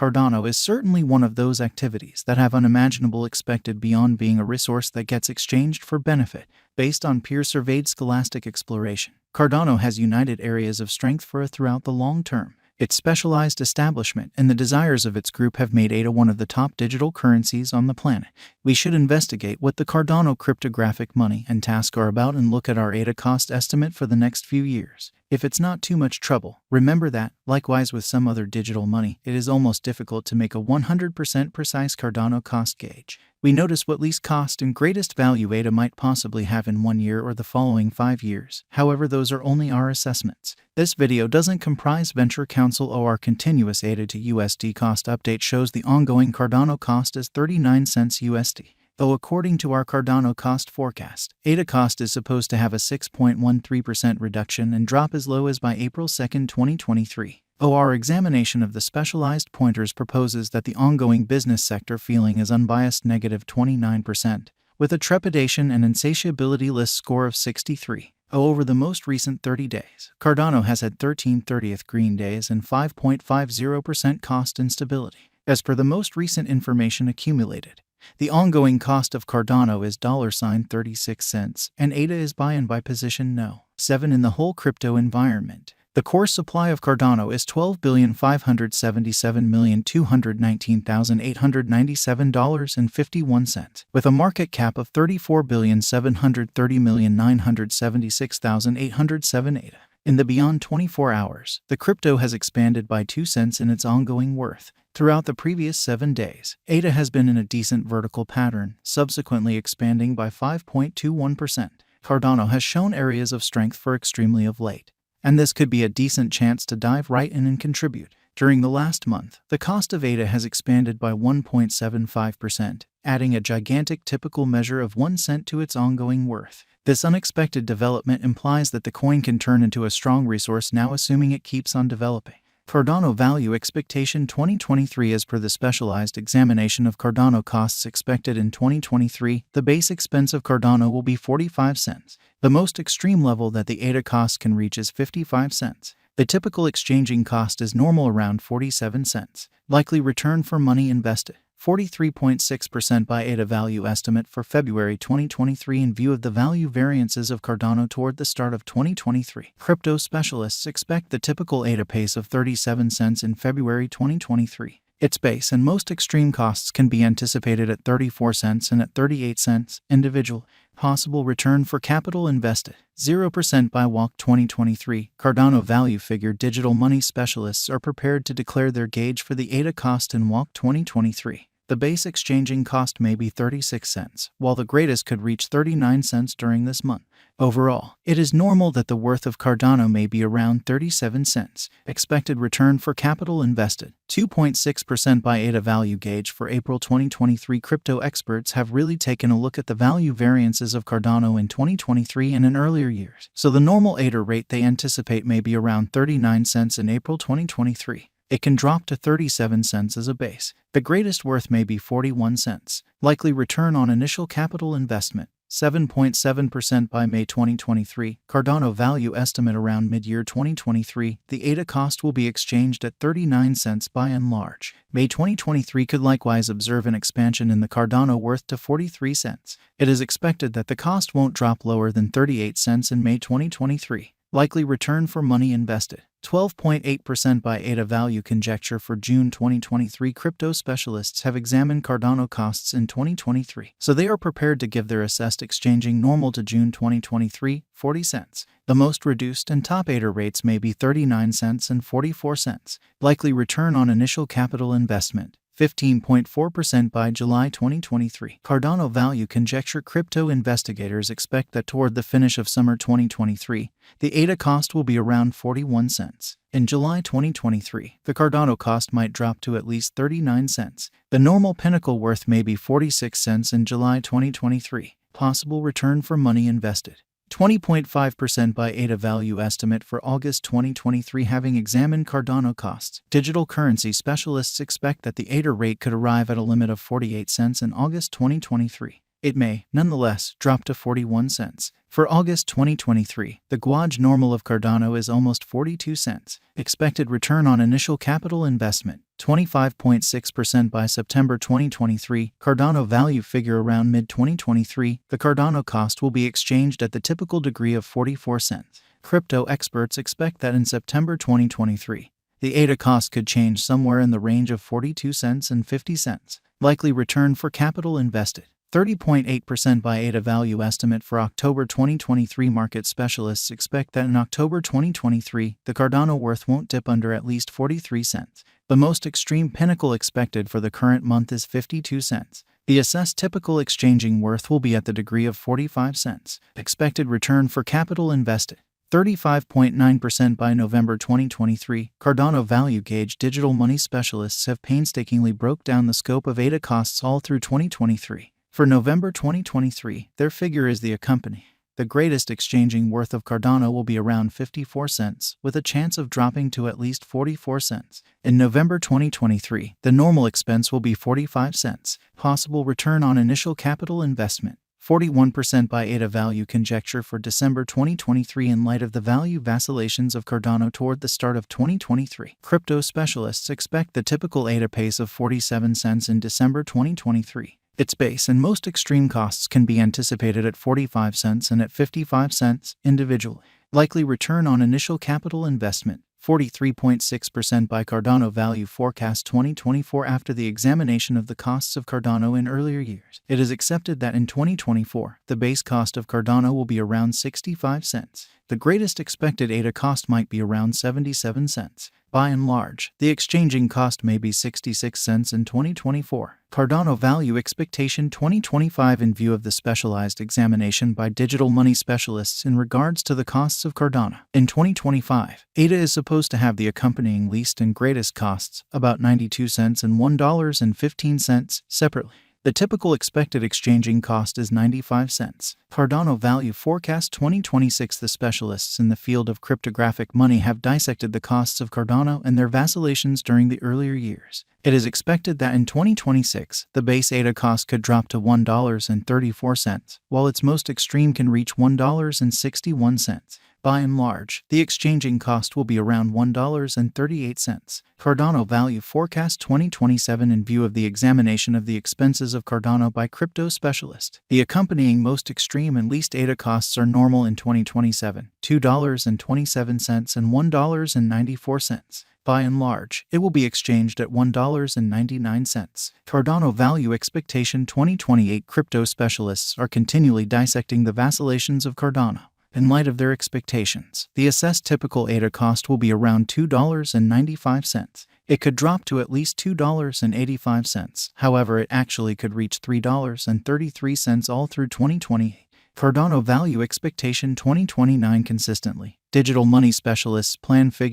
Cardano is certainly one of those activities that have unimaginable expected beyond being a resource that gets exchanged for benefit, based on peer-surveyed scholastic exploration. Cardano has united areas of strength for it throughout the long term. Its specialized establishment and the desires of its group have made ADA one of the top digital currencies on the planet. We should investigate what the Cardano cryptographic money and task are about and look at our ADA cost estimate for the next few years. If it's not too much trouble, remember that, likewise with some other digital money, it is almost difficult to make a 100% precise Cardano cost gauge. We notice what least cost and greatest value ADA might possibly have in 1 year or the following 5 years. However, those are only our assessments. This video doesn't comprise venture counsel or our continuous ADA to USD cost update shows the ongoing Cardano cost as 39 cents USD. Though according to our Cardano cost forecast, ADA cost is supposed to have a 6.13% reduction and drop as low as by April 2, 2023. Our examination of the specialized pointers proposes that the ongoing business sector feeling is unbiased negative 29%, with a trepidation and insatiability list score of 63. Over the most recent 30 days, Cardano has had 13 30th green days and 5.50% cost instability. As per the most recent information accumulated, the ongoing cost of Cardano is $36 cents, and ADA is buy and buy position no. 7 in the whole crypto environment. The core supply of Cardano is $12,577,219,897.51, with a market cap of $34,730,976,807 In the beyond 24 hours, the crypto has expanded by 2 cents in its ongoing worth. Throughout the previous 7 days, ADA has been in a decent vertical pattern, subsequently expanding by 5.21%. Cardano has shown areas of strength for extremely of late, and this could be a decent chance to dive right in and contribute. During the last month, the cost of ADA has expanded by 1.75%, adding a gigantic typical measure of 1 cent to its ongoing worth. This unexpected development implies that the coin can turn into a strong resource now, assuming it keeps on developing. Cardano value expectation 2023. As per the specialized examination of Cardano costs expected in 2023, the base expense of Cardano will be 45 cents. The most extreme level that the ADA cost can reach is 55 cents. The typical exchanging cost is normal around 47 cents. Likely return for money invested. 43.6% by ADA value estimate for February 2023 in view of the value variances of Cardano toward the start of 2023. Crypto specialists expect the typical ADA pace of 37 cents in February 2023. Its base and most extreme costs can be anticipated at 34 cents and at 38 cents individual. Possible return for capital invested. 0% by WALC 2023. Cardano value figure digital money specialists are prepared to declare their gauge for the ADA cost in WALC 2023. The base exchanging cost may be 36 cents, while the greatest could reach 39 cents during this month. Overall, it is normal that the worth of Cardano may be around 37 cents. Expected return for capital invested. 2.6% by ADA value gauge for April 2023. Crypto experts have really taken a look at the value variances of Cardano in 2023 and in earlier years. So the normal ADA rate they anticipate may be around 39 cents in April 2023. It can drop to 37 cents as a base. The greatest worth may be 41 cents. Likely return on initial capital investment. 7.7% by May 2023. Cardano value estimate around mid-year 2023. The ADA cost will be exchanged at 39 cents by and large. May 2023 could likewise observe an expansion in the Cardano worth to 43 cents. It is expected that the cost won't drop lower than 38 cents in May 2023. Likely return for money invested. 12.8% by ADA value conjecture for June 2023. Crypto specialists have examined Cardano costs in 2023, so they are prepared to give their assessed exchanging normal to June 2023, 40 cents. The most reduced and top ADA rates may be 39 cents and 44 cents. Likely return on initial capital investment. 15.4% by July 2023. Cardano value conjecture. Crypto investigators expect that toward the finish of summer 2023, the ADA cost will be around 41 cents. In July 2023, the Cardano cost might drop to at least 39 cents. The normal pinnacle worth may be 46 cents in July 2023. Possible return for money invested. 20.5% by ADA value estimate for August 2023. Having examined Cardano costs, digital currency specialists expect that the ADA rate could arrive at a limit of 48 cents in August 2023. it may, nonetheless, drop to 41 cents. For August 2023, the Guaj normal of Cardano is almost 42 cents. Expected return on initial capital investment, 25.6% by September 2023. Cardano value figure around mid-2023. The Cardano cost will be exchanged at the typical degree of 44 cents. Crypto experts expect that in September 2023, the ADA cost could change somewhere in the range of 42 cents and 50 cents. Likely return for capital invested, 30.8% by ADA value estimate for October 2023. Market specialists expect that in October 2023, the Cardano worth won't dip under at least 43 cents. The most extreme pinnacle expected for the current month is 52 cents. The assessed typical exchanging worth will be at the degree of 45 cents. Expected return for capital invested, 35.9% by November 2023. Cardano value gauge digital money specialists have painstakingly broke down the scope of ADA costs all through 2023. For November 2023, their figure is the accompanying. The greatest exchanging worth of Cardano will be around 54 cents, with a chance of dropping to at least 44 cents. In November 2023, the normal expense will be 45 cents. Possible return on initial capital investment, 41% by ADA value conjecture for December 2023 in light of the value vacillations of Cardano toward the start of 2023. Crypto specialists expect the typical ADA pace of 47 cents in December 2023. Its base and most extreme costs can be anticipated at 45 cents and at 55 cents individually. Likely return on initial capital investment, 43.6% by Cardano value forecast 2024. After the examination of the costs of Cardano in earlier years, it is accepted that in 2024, the base cost of Cardano will be around 65 cents. The greatest expected ADA cost might be around 77 cents. By and large, the exchanging cost may be 66 cents in 2024. Cardano value expectation 2025 in view of the specialized examination by digital money specialists in regards to the costs of Cardano. In 2025, ADA is supposed to have the accompanying least and greatest costs, about 92 cents and $1.15 separately. The typical expected exchanging cost is 95 cents. Cardano value forecast 2026. The specialists in the field of cryptographic money have dissected the costs of Cardano and their vacillations during the earlier years. It is expected that in 2026, the base ADA cost could drop to $1.34, while its most extreme can reach $1.61. By and large, the exchanging cost will be around $1.38. Cardano value forecast 2027 in view of the examination of the expenses of Cardano by crypto specialists. The accompanying most extreme and least ADA costs are normal in 2027, $2.27 and $1.94. By and large, it will be exchanged at $1.99. Cardano value expectation 2028. Crypto specialists are continually dissecting the vacillations of Cardano. In light of their expectations, the assessed typical ADA cost will be around $2.95. It could drop to at least $2.85. However, it actually could reach $3.33 all through 2028. Cardano value expectation 2029 consistently. Digital money specialists plan figure